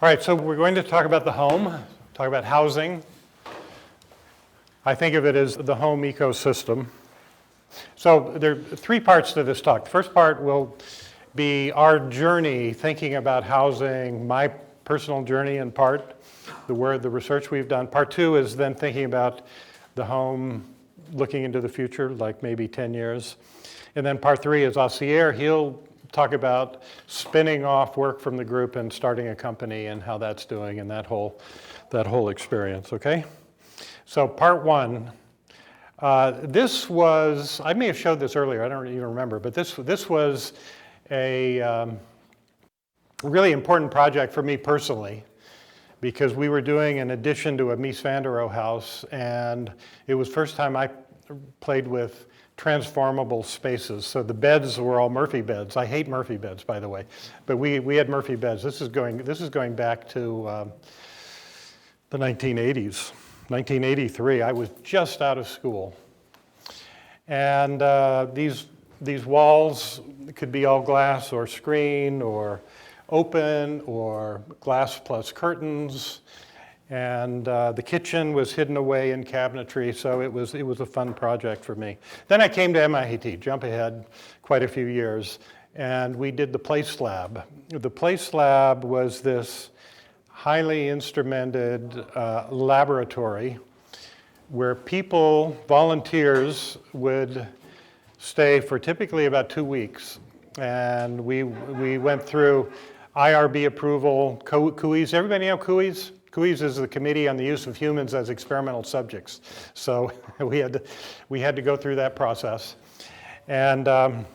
All right, so we're going to talk about the home, talk about housing. I think of it as the home ecosystem. So there are three parts to this talk. The first part will be our journey thinking about housing, my personal journey in part, the research we've done. Part two is then thinking about the home, looking into the future, like maybe 10 years. And then part three is Asier. He'll talk about spinning off work from the group and starting a company and how that's doing and that whole experience, okay? So part one, this was, I may have showed this earlier, I don't even remember, but this was a really important project for me personally, because we were doing an addition to a Mies van der Rohe house, and it was the first time I played with transformable spaces. So the beds were all Murphy beds. I hate Murphy beds, by the way, but we had Murphy beds. This is going back to the 1980s. 1983, I was just out of school. And these walls could be all glass or screen or open or glass plus curtains. And the kitchen was hidden away in cabinetry, so it was a fun project for me. Then I came to MIT, jump ahead quite a few years, and we did the Place Lab. The Place Lab was this highly instrumented laboratory where people, volunteers, would stay for typically about 2 weeks. And we went through IRB approval, CUIs. Everybody know CUIs? CUIs is the Committee on the Use of Humans as Experimental Subjects. So we had to go through that process. And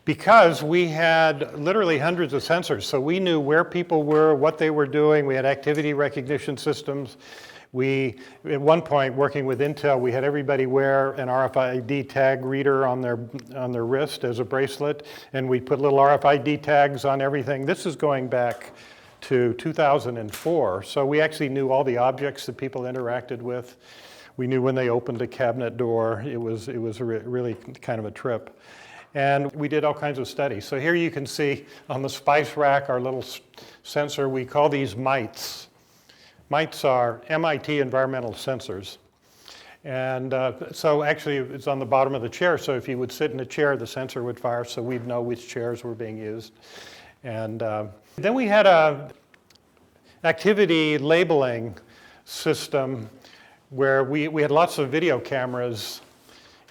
because we had literally hundreds of sensors, so we knew where people were, what they were doing. We had activity recognition systems. At one point, working with Intel, we had everybody wear an RFID tag reader on their wrist as a bracelet, and we put little RFID tags on everything. This is going back to 2004, so we actually knew all the objects that people interacted with. We knew when they opened a cabinet door. It was really kind of a trip. And we did all kinds of studies. So here you can see on the spice rack our little sensor. We call these mites. Mites are MIT environmental sensors. And so actually it's on the bottom of the chair. So if you would sit in a chair, the sensor would fire, so we'd know which chairs were being used. And then we had a activity labeling system where we had lots of video cameras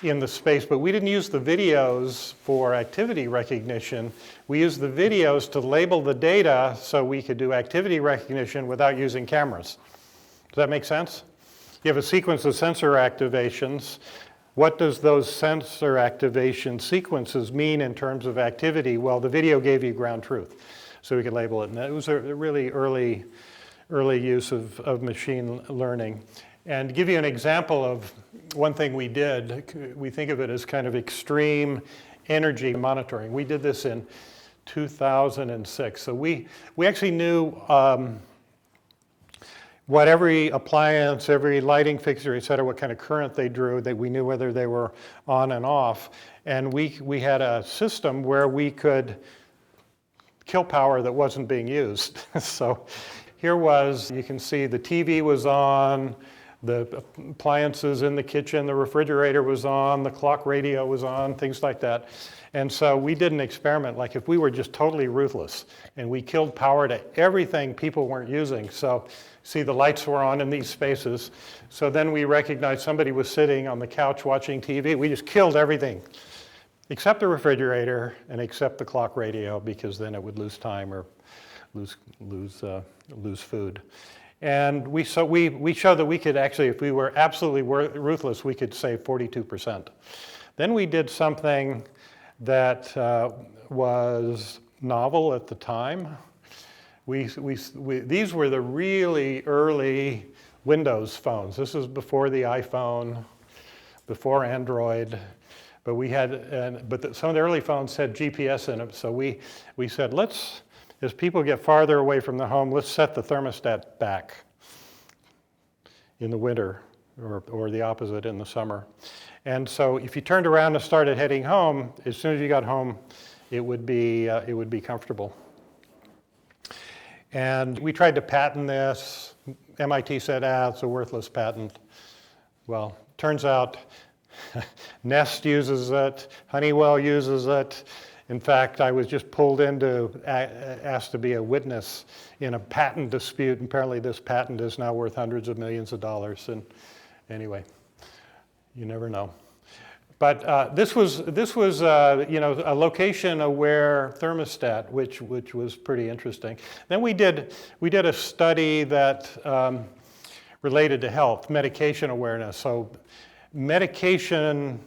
in the space, but we didn't use the videos for activity recognition. We used the videos to label the data so we could do activity recognition without using cameras. Does that make sense? You have a sequence of sensor activations. What does those sensor activation sequences mean in terms of activity? Well, the video gave you ground truth, so we could label it. And it was a really early use of machine learning. And to give you an example of one thing we did, we think of it as kind of extreme energy monitoring. We did this in 2006. So we actually knew what every appliance, every lighting fixture, et cetera, what kind of current they drew, that we knew whether they were on and off. And we had a system where we could kill power that wasn't being used. So here you can see the TV was on, the appliances in the kitchen, the refrigerator was on, the clock radio was on, things like that. And so we did an experiment, like if we were just totally ruthless and we killed power to everything people weren't using. So see, the lights were on in these spaces. So then we recognized somebody was sitting on the couch watching TV. We just killed everything except the refrigerator and except the clock radio, because then it would lose time or lose food. And we showed that we could actually, if we were absolutely ruthless, we could save 42%. Then we did something that was novel at the time. These were the really early Windows phones. This is before the iPhone, before Android. But some of the early phones had GPS in them. So we said, as people get farther away from the home, let's set the thermostat back in the winter, or the opposite in the summer. And so if you turned around and started heading home, as soon as you got home, it would be comfortable. And we tried to patent this. MIT said, it's a worthless patent. Well, turns out Nest uses it, Honeywell uses it. In fact, I was just pulled asked to be a witness in a patent dispute. And apparently this patent is now worth hundreds of millions of dollars. And anyway, you never know. But this was a location-aware thermostat, which was pretty interesting. Then we did a study that related to health, medication awareness. So medication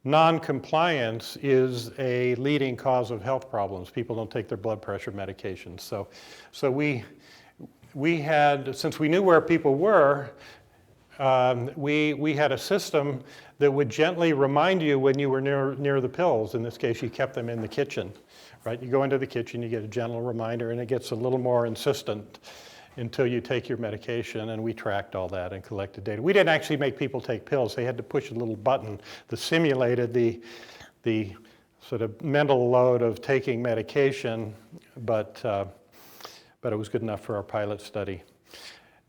non-compliance is a leading cause of health problems. People don't take their blood pressure medications. So we had, since we knew where people were, we had a system that would gently remind you when you were near the pills. In this case, you kept them in the kitchen, right? You go into the kitchen, you get a gentle reminder, and it gets a little more insistent until you take your medication, and we tracked all that and collected data. We didn't actually make people take pills. They had to push a little button that simulated the sort of mental load of taking medication, but it was good enough for our pilot study.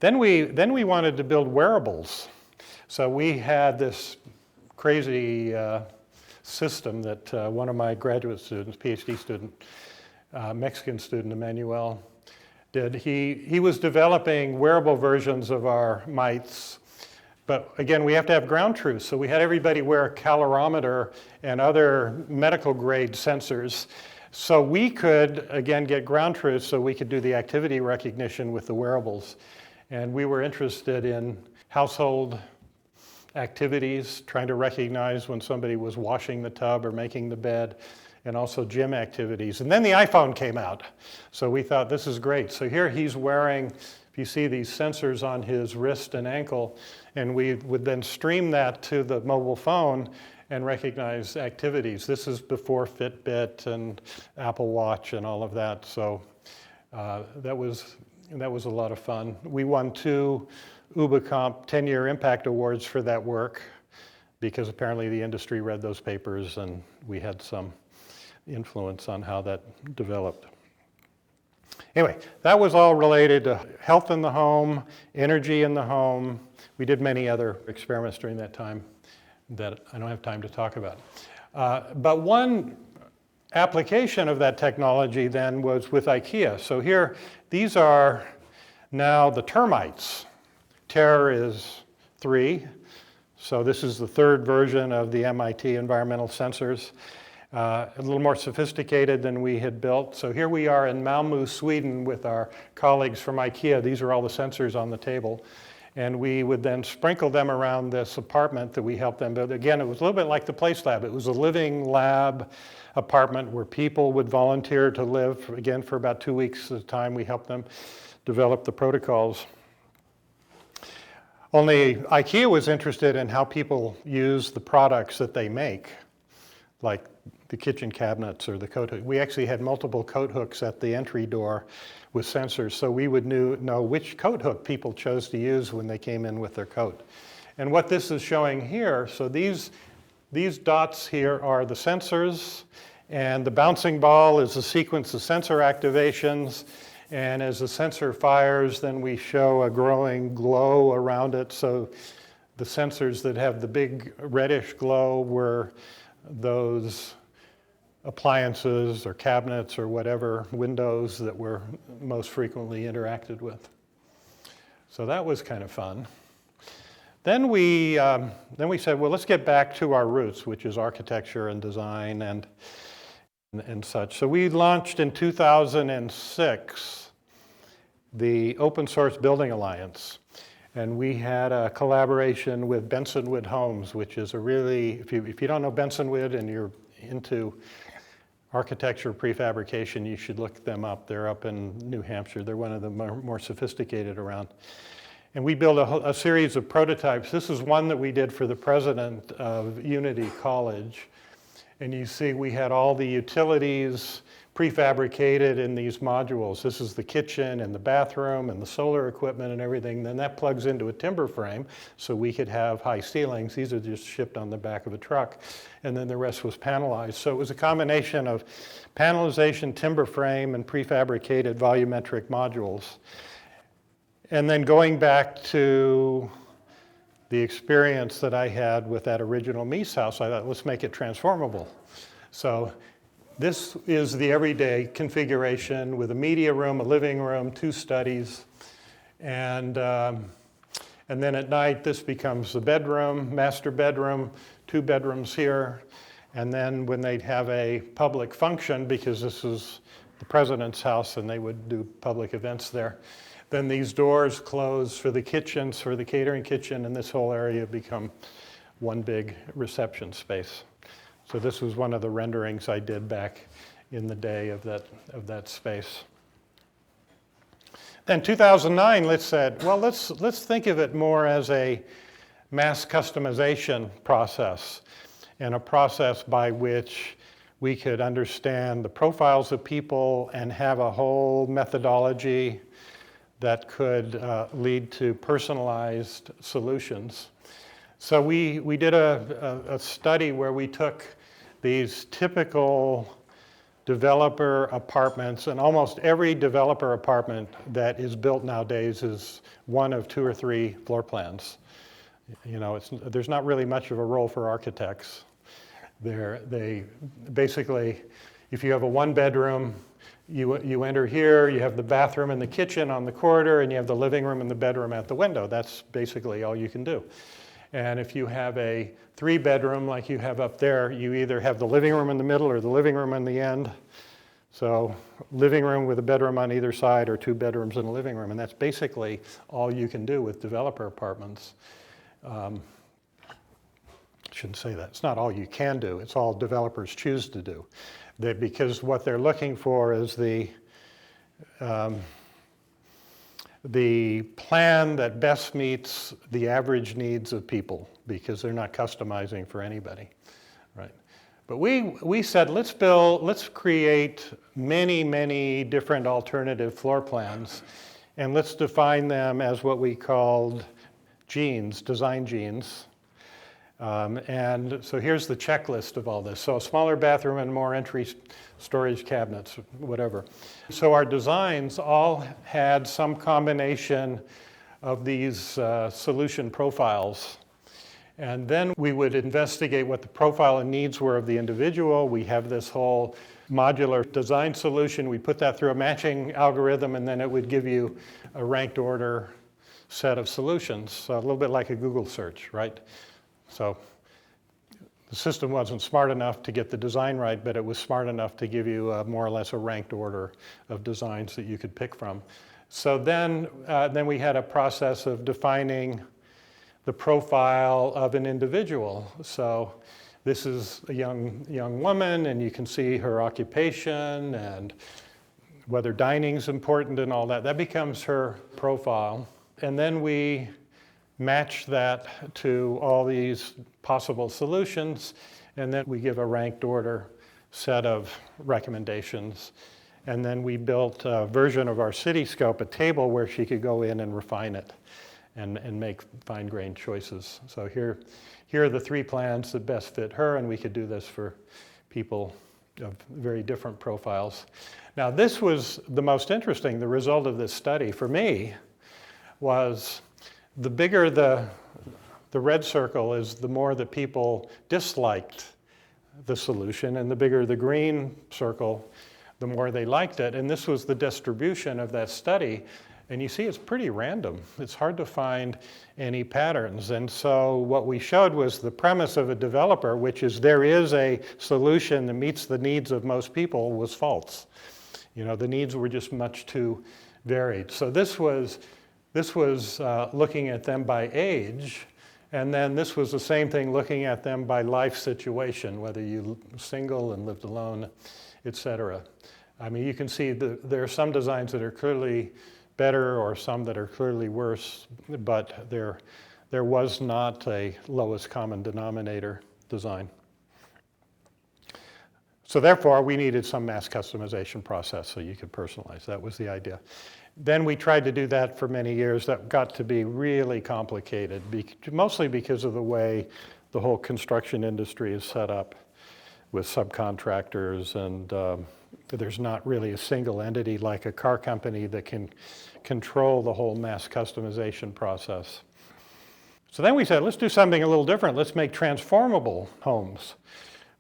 Then we wanted to build wearables. So we had this crazy system that one of my graduate students, PhD student, Mexican student, Emmanuel, did. He was developing wearable versions of our mites. But again, we have to have ground truth. So we had everybody wear a calorimeter and other medical grade sensors. So we could, again, get ground truth so we could do the activity recognition with the wearables. And we were interested in household activities, trying to recognize when somebody was washing the tub or making the bed, and also gym activities. And then the iPhone came out. So we thought, this is great. So here he's wearing, if you see these sensors on his wrist and ankle, and we would then stream that to the mobile phone and recognize activities. This is before Fitbit and Apple Watch and all of that. So that was a lot of fun. We won 2 UBAComp 10-year impact awards for that work because apparently the industry read those papers and we had some influence on how that developed. Anyway, that was all related to health in the home, energy in the home. We did many other experiments during that time that I don't have time to talk about. But one application of that technology then was with IKEA. So here, these are now the termites. Terror is 3. So this is the 3rd version of the MIT environmental sensors. A little more sophisticated than we had built. So here we are in Malmö, Sweden with our colleagues from IKEA. These are all the sensors on the table. And we would then sprinkle them around this apartment that we helped them build. Again, it was a little bit like the Place Lab. It was a living lab apartment where people would volunteer to live, again, for about 2 weeks at a time. We helped them develop the protocols. Only IKEA was interested in how people use the products that they make, like the kitchen cabinets or the coat hook. We actually had multiple coat hooks at the entry door with sensors, so we would know which coat hook people chose to use when they came in with their coat. And what this is showing here, so these dots here are the sensors, and the bouncing ball is a sequence of sensor activations. And as the sensor fires, then we show a growing glow around it. So the sensors that have the big reddish glow were those appliances or cabinets or whatever, windows that were most frequently interacted with. So that was kind of fun. Then we said, well, let's get back to our roots, which is architecture and design and such. So we launched in 2006 the Open Source Building Alliance. And we had a collaboration with Bensonwood Homes, which is a really, if you don't know Bensonwood and you're into architecture prefabrication, you should look them up. They're up in New Hampshire. They're one of the more sophisticated around. And we built a series of prototypes. This is one that we did for the president of Unity College. And you see we had all the utilities prefabricated in these modules. This is the kitchen and the bathroom and the solar equipment and everything. Then that plugs into a timber frame so we could have high ceilings. These are just shipped on the back of a truck. And then the rest was panelized. So it was a combination of panelization, timber frame, and prefabricated volumetric modules. And then going back to the experience that I had with that original MAS house, I thought, let's make it transformable. So this is the everyday configuration with a media room, a living room, 2 studies, and then at night this becomes the bedroom, master bedroom, 2 bedrooms here, and then when they'd have a public function, because this is the president's house and they would do public events there, then these doors close for the kitchens, for the catering kitchen, and this whole area become one big reception space. So this was one of the renderings I did back in the day of that space. Then 2009, let's think of it more as a mass customization process, and a process by which we could understand the profiles of people and have a whole methodology that could lead to personalized solutions. So we did a study where we took these typical developer apartments, and almost every developer apartment that is built nowadays is one of 2 or 3 floor plans. You know, there's not really much of a role for architects. They basically, if you have a 1-bedroom, you enter here, you have the bathroom and the kitchen on the corridor, and you have the living room and the bedroom at the window. That's basically all you can do. And if you have a 3-bedroom like you have up there, you either have the living room in the middle or the living room in the end. So living room with a bedroom on either side, or 2 bedrooms and a living room. And that's basically all you can do with developer apartments. Shouldn't say that. It's not all you can do. It's all developers choose to do. Because what they're looking for is the plan that best meets the average needs of people, because they're not customizing for anybody, right? But we said, let's create many different alternative floor plans, and let's define them as what we called genes, design genes. And so here's the checklist of all this. So a smaller bathroom and more entry storage cabinets, whatever. So our designs all had some combination of these solution profiles. And then we would investigate what the profile and needs were of the individual. We have this whole modular design solution. We put that through a matching algorithm, and then it would give you a ranked order set of solutions. So a little bit like a Google search, right? So the system wasn't smart enough to get the design right, but it was smart enough to give you more or less a ranked order of designs that you could pick from. So then we had a process of defining the profile of an individual. So this is a young woman, and you can see her occupation and whether dining's important and all that. That becomes her profile. And then we match that to all these possible solutions, and then we give a ranked order set of recommendations. And then we built a version of our Cityscope, a table where she could go in and refine it and make fine-grained choices. So here are the 3 plans that best fit her, and we could do this for people of very different profiles. Now, this was the most interesting. The result of this study for me was the bigger the red circle is, the more that people disliked the solution, and the bigger the green circle, the more they liked it. And this was the distribution of that study. And you see it's pretty random. It's hard to find any patterns. And so what we showed was the premise of a developer, which is there is a solution that meets the needs of most people, was false. You know, the needs were just much too varied. So this was looking at them by age, and then this was the same thing looking at them by life situation, whether you single and lived alone, et cetera. I mean, you can see there are some designs that are clearly better or some that are clearly worse, but there was not a lowest common denominator design. So therefore, we needed some mass customization process so you could personalize. That was the idea. Then we tried to do that for many years. That got to be really complicated, mostly because of the way the whole construction industry is set up with subcontractors, and there's not really a single entity like a car company that can control the whole mass customization process. So then we said, let's do something a little different. Let's make transformable homes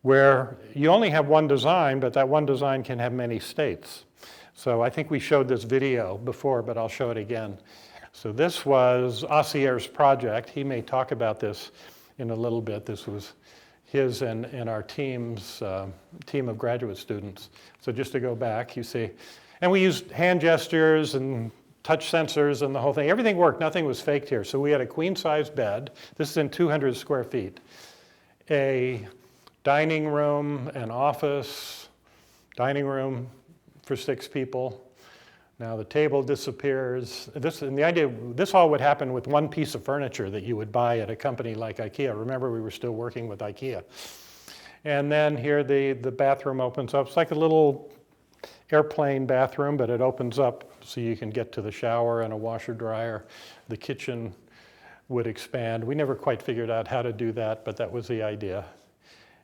where you only have one design, but that one design can have many states. So I think we showed this video before, but I'll show it again. So this was Osier's project. He may talk about this in a little bit. This was his and our team's team of graduate students. So just to go back, you see, and we used hand gestures and touch sensors and the whole thing. Everything worked, nothing was faked here. So we had a queen-size bed. This is in 200 square feet. A dining room, an office, dining room for 6 people. Now the table disappears. And the idea, this all would happen with one piece of furniture that you would buy at a company like IKEA. Remember, we were still working with IKEA. And then here the bathroom opens up. It's like a little airplane bathroom, but it opens up so you can get to the shower and a washer dryer. The kitchen would expand. We never quite figured out how to do that, but that was the idea.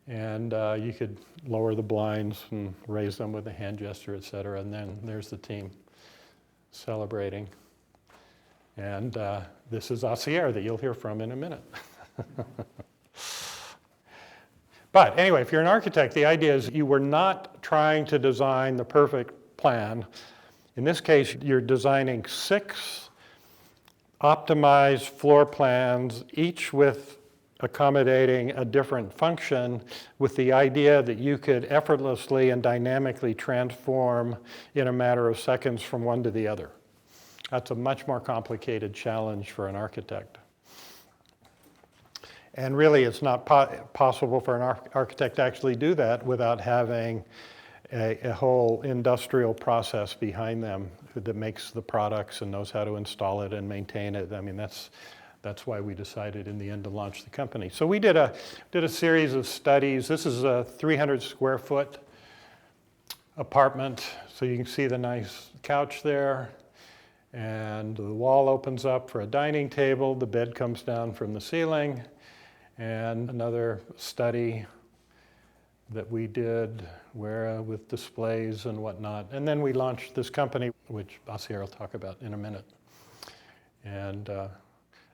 And you could lower the blinds and raise them with a hand gesture, et cetera. And then there's the team celebrating. And this is Osier that you'll hear from in a minute. But anyway, if you're an architect, the idea is you were not trying to design the perfect plan. In this case, you're designing 6 optimized floor plans, each with accommodating a different function, with the idea that you could effortlessly and dynamically transform in a matter of seconds from one to the other. That's a much more complicated challenge for an architect. And really, it's not possible for an architect to actually do that without having a whole industrial process behind them that makes the products and knows how to install it and maintain it. I mean, that's why we decided in the end to launch the company. So we did a series of studies. This is a 300 square foot apartment. So you can see the nice couch there. And the wall opens up for a dining table. The bed comes down from the ceiling. And another study that we did where with displays and whatnot. And then we launched this company, which Osier will talk about in a minute. And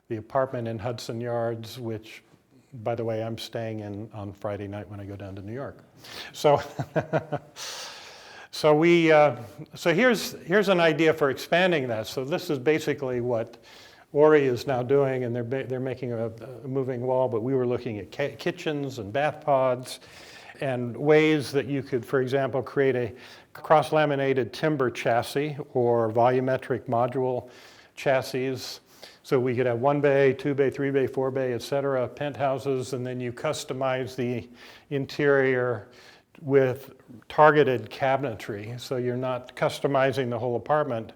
the apartment in Hudson Yards, which, by the way, I'm staying in on Friday night when I go down to New York. So, so here's an idea for expanding that. So this is basically what Ori is now doing, and they're making a moving wall, but we were looking at kitchens and bath pods and ways that you could, for example, create a cross-laminated timber chassis or volumetric module chassis. So we could have 1 bay, 2 bay, 3 bay, 4 bay, et cetera, penthouses, and then you customize the interior with targeted cabinetry. So you're not customizing the whole apartment.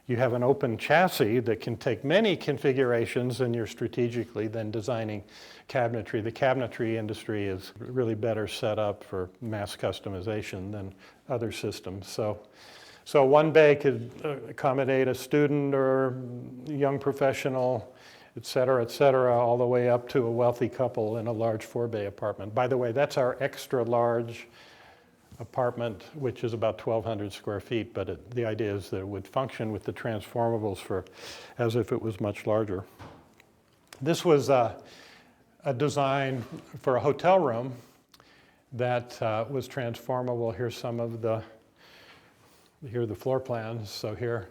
You have an open chassis that can take many configurations, and you're strategically then designing cabinetry. The cabinetry industry is really better set up for mass customization than other systems. So 1 bay could accommodate a student or young professional, et cetera, all the way up to a wealthy couple in a large 4 bay apartment. By the way, that's our extra large apartment, which is about 1,200 square feet, but the idea is that it would function with the transformables as if it was much larger. This was a design for a hotel room that was transformable. Here's some of here are the floor plans. So here,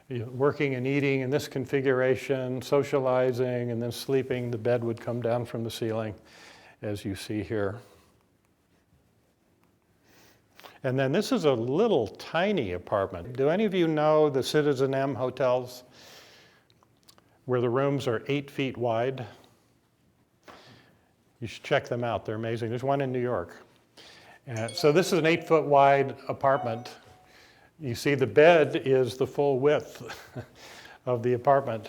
working and eating in this configuration, socializing, and then sleeping. The bed would come down from the ceiling, as you see here. And then this is a little tiny apartment. Do any of you know the Citizen M hotels where the rooms are 8 feet wide? You should check them out. They're amazing. There's one in New York. So this is an 8-foot wide apartment. You see the bed is the full width of the apartment.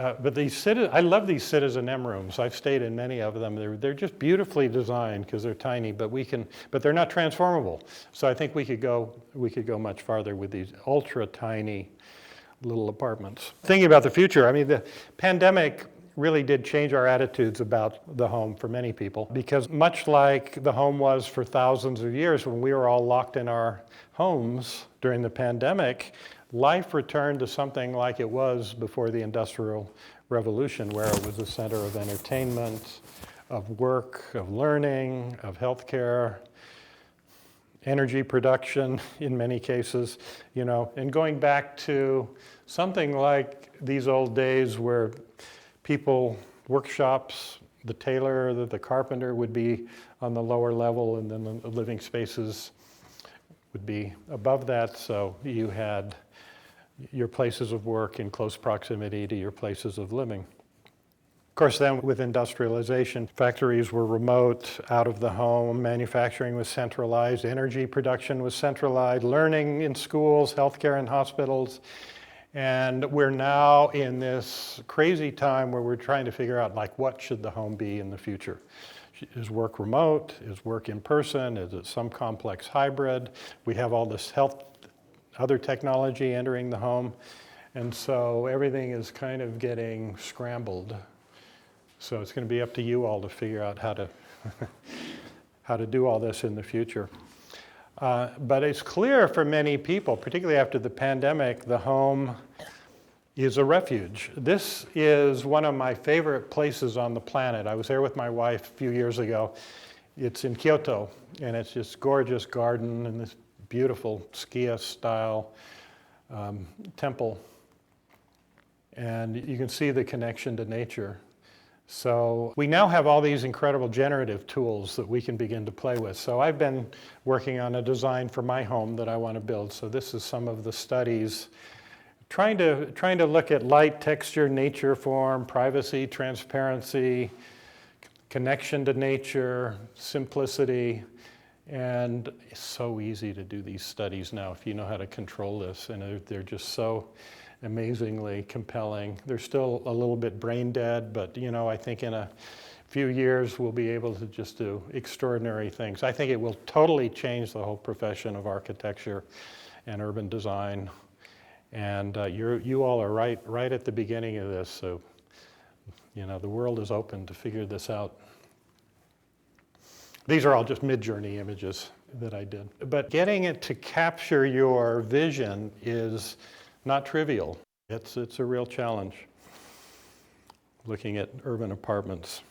But I love these citizen M rooms. I've stayed in many of them. They're just beautifully designed because they're tiny, but they're not transformable. So I think we could go much farther with these ultra tiny little apartments. Thinking about the future, I mean, the pandemic really did change our attitudes about the home for many people, because much like the home was for thousands of years when we were all locked in our homes during the pandemic, life returned to something like it was before the Industrial Revolution, where it was a center of entertainment, of work, of learning, of healthcare, energy production in many cases, and going back to something like these old days where people, workshops, the tailor, the carpenter would be on the lower level, and then the living spaces would be above that, so you had your places of work in close proximity to your places of living. Of course, then with industrialization, factories were remote, out of the home, manufacturing was centralized, energy production was centralized, learning in schools, healthcare in hospitals, and we're now in this crazy time where we're trying to figure out, like, what should the home be in the future? Is work remote? Is work in person? Is it some complex hybrid? We have all this other technology entering the home, and so everything is kind of getting scrambled. So it's going to be up to you all to figure out how to how to do all this in the future. But it's clear for many people, particularly after the pandemic, the home is a refuge. This is one of my favorite places on the planet. I was there with my wife a few years ago. It's in Kyoto, and it's just gorgeous garden and this beautiful Skia-style temple. And you can see the connection to nature. So we now have all these incredible generative tools that we can begin to play with. So I've been working on a design for my home that I want to build. So this is some of the studies trying to look at light, texture, nature, form, privacy, transparency, connection to nature, simplicity. And it's so easy to do these studies now if you know how to control this, and they're just so amazingly compelling. They're still a little bit brain dead, but I think in a few years we'll be able to just do extraordinary things. I think it will totally change the whole profession of architecture and urban design. And you all are right at the beginning of this, so the world is open to figure this out. These are all just mid-journey images that I did. But getting it to capture your vision is not trivial. It's a real challenge, looking at urban apartments.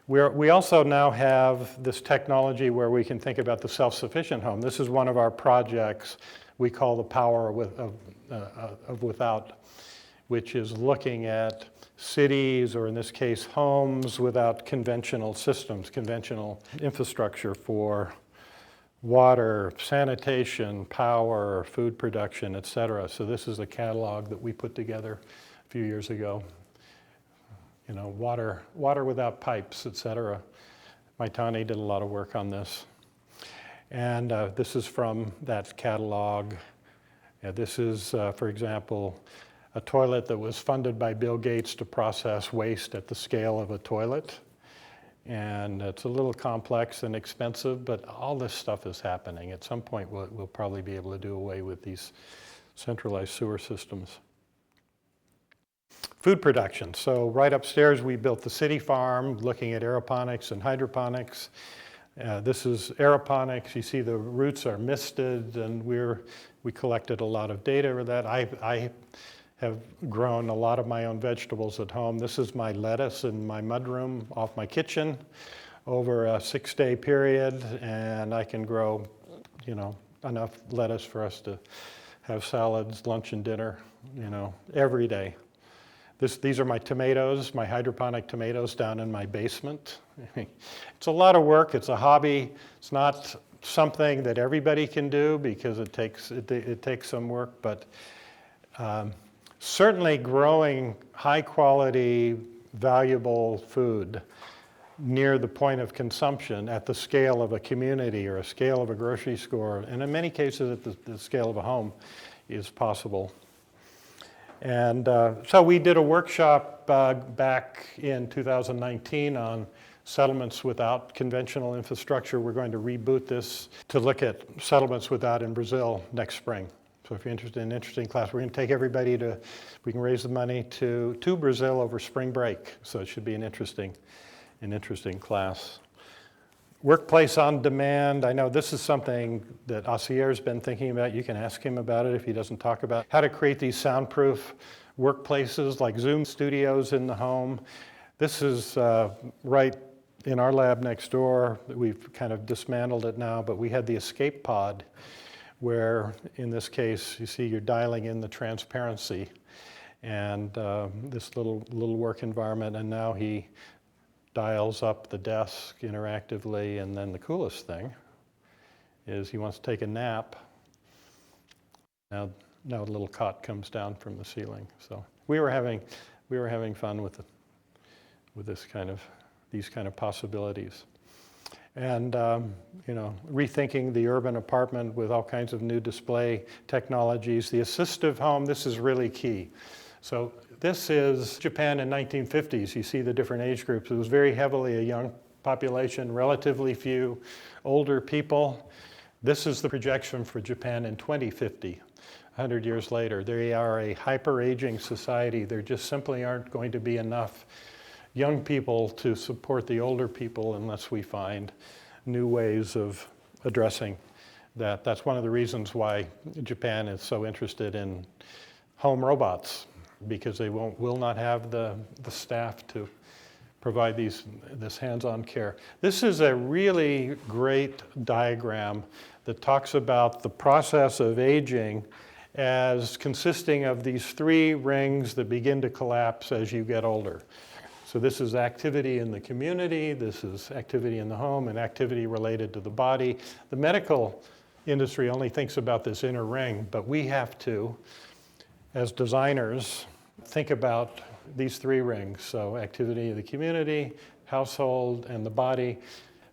We also now have this technology where we can think about the self-sufficient home. This is one of our projects we call the power of without, which is looking at cities, or in this case, homes without conventional systems, conventional infrastructure for water, sanitation, power, food production, et cetera. So this is a catalog that we put together a few years ago. Water without pipes, et cetera. Maitani did a lot of work on this. And this is from that catalog. This is, for example, a toilet that was funded by Bill Gates to process waste at the scale of a toilet. And it's a little complex and expensive, but all this stuff is happening. At some point, we'll probably be able to do away with these centralized sewer systems. Food production. So right upstairs, we built the city farm, looking at aeroponics and hydroponics. This is aeroponics. You see the roots are misted, and we collected a lot of data for that. I have grown a lot of my own vegetables at home. This is my lettuce in my mudroom off my kitchen over a 6-day period, and I can grow, enough lettuce for us to have salads, lunch and dinner, every day. These are my tomatoes, my hydroponic tomatoes down in my basement. It's a lot of work. It's a hobby. It's not something that everybody can do because it takes some work, but certainly growing high quality, valuable food near the point of consumption at the scale of a community or a scale of a grocery store, and in many cases at the scale of a home, is possible. And so we did a workshop back in 2019 on settlements without conventional infrastructure. We're going to reboot this to look at settlements without in Brazil next spring. So if you're interested in an interesting class, we're going to take everybody to, we can raise the money to Brazil over spring break. So it should be an interesting class. Workplace on demand. I know this is something that Asier's been thinking about. You can ask him about it if he doesn't talk about how to create these soundproof workplaces like Zoom studios in the home. This is right in our lab next door. We've kind of dismantled it now, but we had the escape pod where, in this case, you see you're dialing in the transparency and this little work environment, and now he dials up the desk interactively, and then the coolest thing is he wants to take a nap. Now a little cot comes down from the ceiling. So we were having fun with these kind of possibilities, and rethinking the urban apartment with all kinds of new display technologies. The assistive home, this is really key. So this is Japan in 1950s. You see the different age groups. It was very heavily a young population, relatively few older people. This is the projection for Japan in 2050, 100 years later. They are a hyper-aging society. There just simply aren't going to be enough young people to support the older people unless we find new ways of addressing that. That's one of the reasons why Japan is so interested in home robots, because they will not have the staff to provide this hands-on care. This is a really great diagram that talks about the process of aging as consisting of these three rings that begin to collapse as you get older. So this is activity in the community, this is activity in the home, and activity related to the body. The medical industry only thinks about this inner ring, but we have to, as designers, think about these three rings. So activity of the community, household, and the body.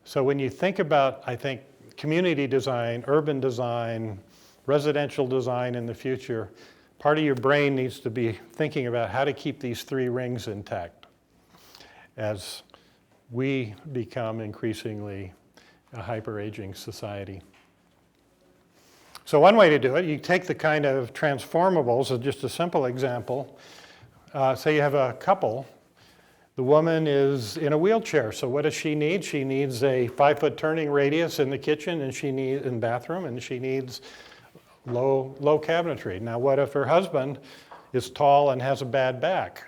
So when you think about, I think, community design, urban design, residential design in the future, part of your brain needs to be thinking about how to keep these three rings intact as we become increasingly a hyper-aging society. So one way to do it, you take the kind of transformables, so just a simple example. Say you have a couple. The woman is in a wheelchair, so what does she need? She needs a 5-foot turning radius in the kitchen and in bathroom, and she needs low cabinetry. Now what if her husband is tall and has a bad back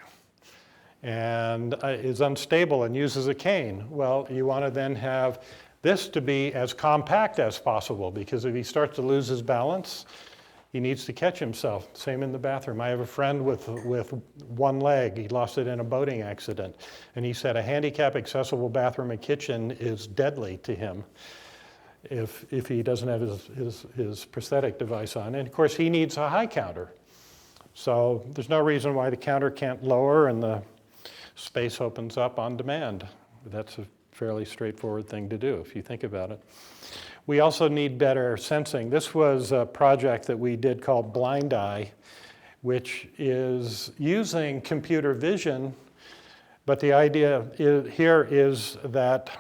and is unstable and uses a cane? Well, you want to then have this to be as compact as possible, because if he starts to lose his balance, he needs to catch himself. Same in the bathroom. I have a friend with one leg. He lost it in a boating accident. And he said a handicap accessible bathroom and kitchen is deadly to him if he doesn't have his prosthetic device on. And of course, he needs a high counter. So there's no reason why the counter can't lower and the space opens up on demand. That's a fairly straightforward thing to do if you think about it. We also need better sensing. This was a project that we did called Blind Eye, which is using computer vision, but the idea here is that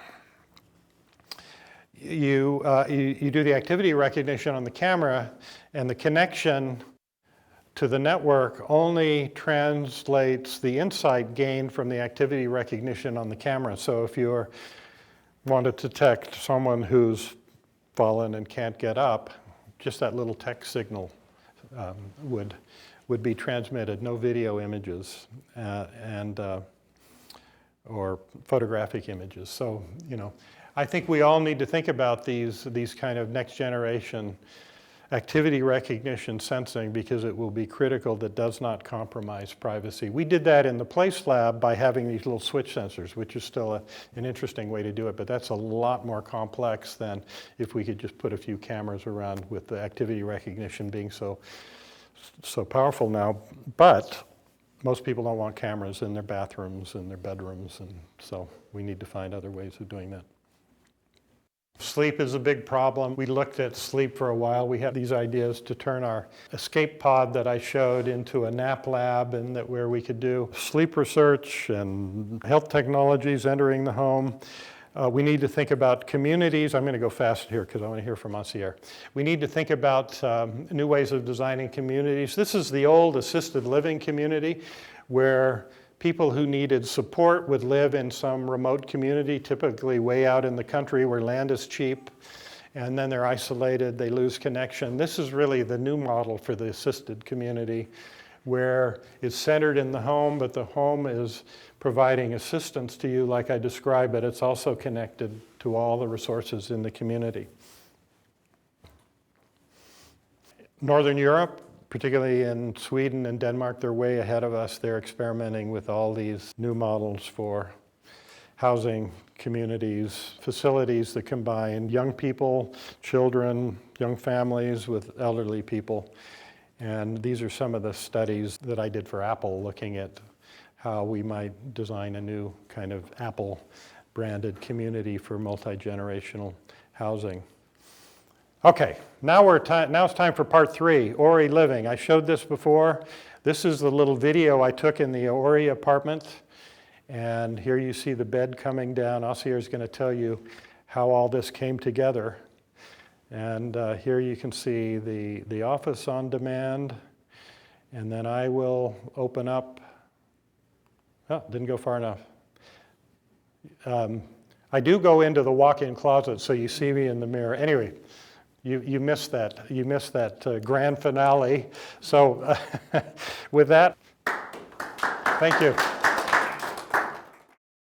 you do the activity recognition on the camera, and the connection to the network only translates the insight gained from the activity recognition on the camera. So if you want to detect someone who's fallen and can't get up, just that little text signal would be transmitted, no video images or photographic images. So, I think we all need to think about these kind of next generation activity recognition sensing, because it will be critical that does not compromise privacy. We did that in the Place Lab by having these little switch sensors, which is still an interesting way to do it, but that's a lot more complex than if we could just put a few cameras around, with the activity recognition being so powerful now. But most people don't want cameras in their bathrooms and their bedrooms, and so we need to find other ways of doing that. Sleep is a big problem. We looked at sleep for a while. We had these ideas to turn our escape pod that I showed into a nap lab, and that where we could do sleep research and health technologies entering the home. We need to think about communities. I'm going to go fast here because I want to hear from Asier. We need to think about new ways of designing communities. This is the old assisted living community where people who needed support would live in some remote community, typically way out in the country where land is cheap, and then they're isolated, they lose connection. This is really the new model for the assisted community, where it's centered in the home, but the home is providing assistance to you like I described, but it's also connected to all the resources in the community. Northern Europe, particularly in Sweden and Denmark, they're way ahead of us. They're experimenting with all these new models for housing communities, facilities that combine young people, children, young families with elderly people. And these are some of the studies that I did for Apple, looking at how we might design a new kind of Apple-branded community for multi-generational housing. Okay, now it's time for part 3, Ori living. I showed this before. This is the little video I took in the Ori apartment. And here you see the bed coming down. Asier is going to tell you how all this came together. And here you can see the office on demand. And then I will open up. Oh, didn't go far enough. I do go into the walk-in closet, so you see me in the mirror. Anyway. You missed that. You missed that grand finale. So with that, thank you.